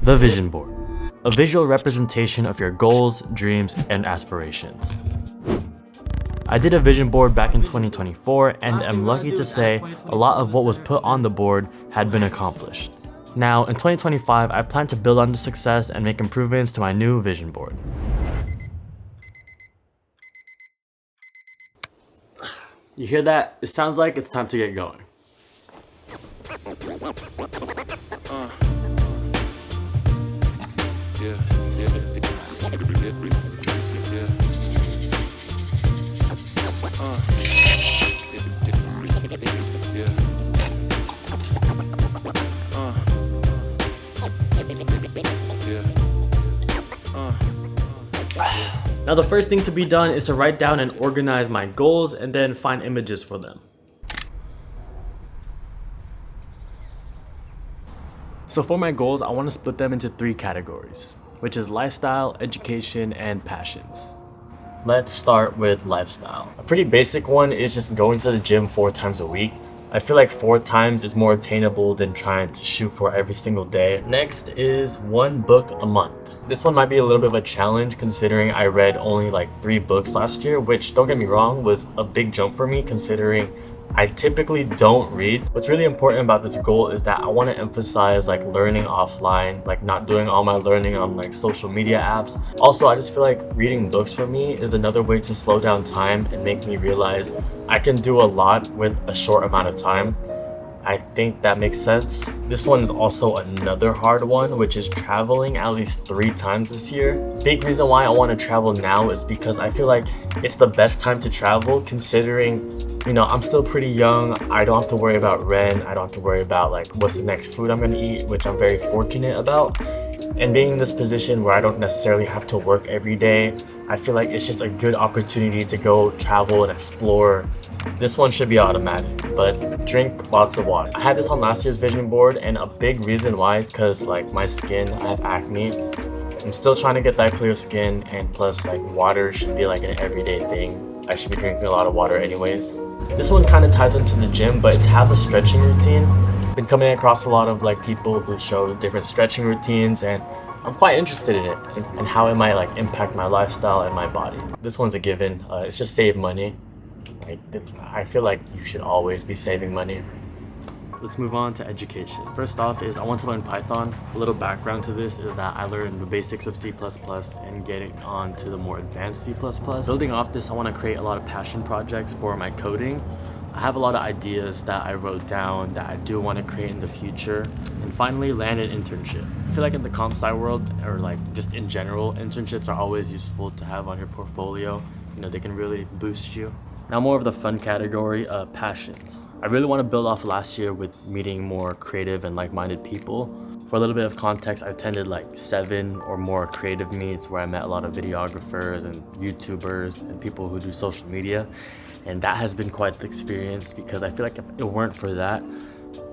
The vision board, a visual representation of your goals, dreams, and aspirations. I did a vision board back in 2024 and am lucky to say a lot of what was put on the board had been accomplished. Now, in 2025, I plan to build on this success and make improvements to my new vision board. You hear that? It sounds like it's time to get going. Now the first thing to be done is to write down and organize my goals and then find images for them. So for my goals, I want to split them into 3 categories, which is lifestyle, education, and passions. Let's start with lifestyle. A pretty basic one is just going to the gym 4 times a week. I feel like 4 times is more attainable than trying to shoot for every single day. Next is 1 book a month. This one might be a little bit of a challenge considering I read only like 3 books last year, which, don't get me wrong, was a big jump for me considering I typically don't read. What's really important about this goal is that I want to emphasize like learning offline, like not doing all my learning on like social media apps. Also, I just feel like reading books for me is another way to slow down time and make me realize I can do a lot with a short amount of time. I think that makes sense. This one is also another hard one, which is traveling at least 3 times this year. Big reason why I want to travel now is because I feel like it's the best time to travel considering, you know, I'm still pretty young. I don't have to worry about rent. I don't have to worry about like what's the next food I'm gonna eat, which I'm very fortunate about. And being in this position where I don't necessarily have to work every day, I feel like it's just a good opportunity to go travel and explore. This one should be automatic, but drink lots of water. I had this on last year's vision board, and a big reason why is because like my skin, I have acne. I'm still trying to get that clear skin, and plus like water should be like an everyday thing. I should be drinking a lot of water anyways. This one kind of ties into the gym, but it's have a stretching routine. Been coming across a lot of like people who show different stretching routines, and I'm quite interested in it and how it might like impact my lifestyle and my body. This one's a given. It's just save money. Like, I feel like you should always be saving money. Let's move on to education. First off is I want to learn Python. A little background to this is that I learned the basics of C++ and getting on to the more advanced C++. Building off this, I want to create a lot of passion projects for my coding. I have a lot of ideas that I wrote down that I do want to create in the future. And finally, land an internship. I feel like in the comp sci world, or like just in general, internships are always useful to have on your portfolio. You know, they can really boost you. Now more of the fun category, passions. I really want to build off last year with meeting more creative and like-minded people. For a little bit of context, I attended like 7 or more creative meets where I met a lot of videographers and YouTubers and people who do social media. And that has been quite the experience because I feel like if it weren't for that,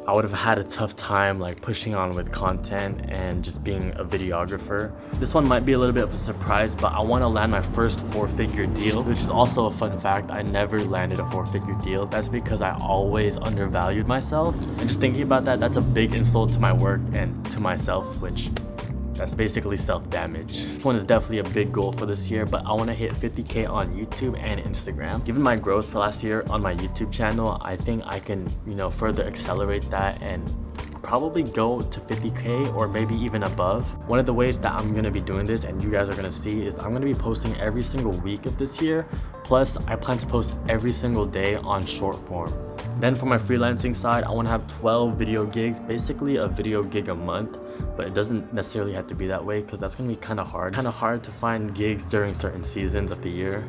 I would have had a tough time like pushing on with content and just being a videographer. This one might be a little bit of a surprise, but I want to land my first 4-figure deal, which is also a fun fact. I never landed a 4-figure deal. That's because I always undervalued myself. And just thinking about that, that's a big insult to my work and to myself, which that's basically self-damage. This one is definitely a big goal for this year, but I want to hit 50K on YouTube and Instagram. Given my growth for last year on my YouTube channel, I think I can, you know, further accelerate that and probably go to 50K or maybe even above. One of the ways that I'm gonna be doing this, and you guys are gonna see, is I'm gonna be posting every single week of this year. Plus, I plan to post every single day on short form. Then for my freelancing side, I want to have 12 video gigs, basically a video gig a month, but it doesn't necessarily have to be that way because that's going to be kind of hard. Kind of hard to find gigs during certain seasons of the year.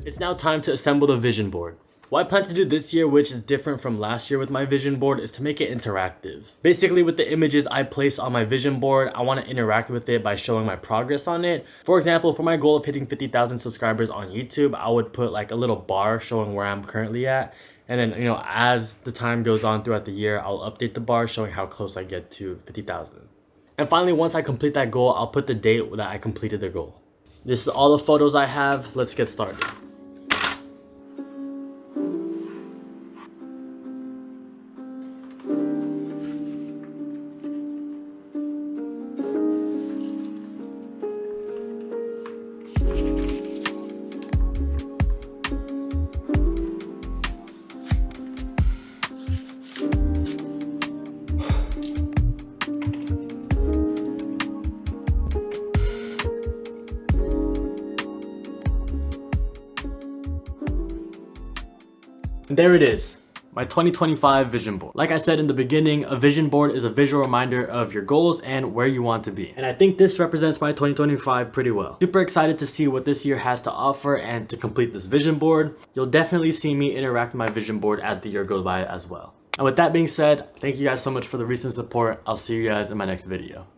It's now time to assemble the vision board. What I plan to do this year, which is different from last year with my vision board, is to make it interactive. Basically, with the images I place on my vision board, I want to interact with it by showing my progress on it. For example, for my goal of hitting 50,000 subscribers on YouTube, I would put like a little bar showing where I'm currently at. And then, you know, as the time goes on throughout the year, I'll update the bar showing how close I get to 50,000. And finally, once I complete that goal, I'll put the date that I completed the goal. This is all the photos I have. Let's get started. And there it is, my 2025 vision board. Like I said in the beginning, a vision board is a visual reminder of your goals and where you want to be. And I think this represents my 2025 pretty well. Super excited to see what this year has to offer and to complete this vision board. You'll definitely see me interact with my vision board as the year goes by as well. And with that being said, thank you guys so much for the recent support. I'll see you guys in my next video.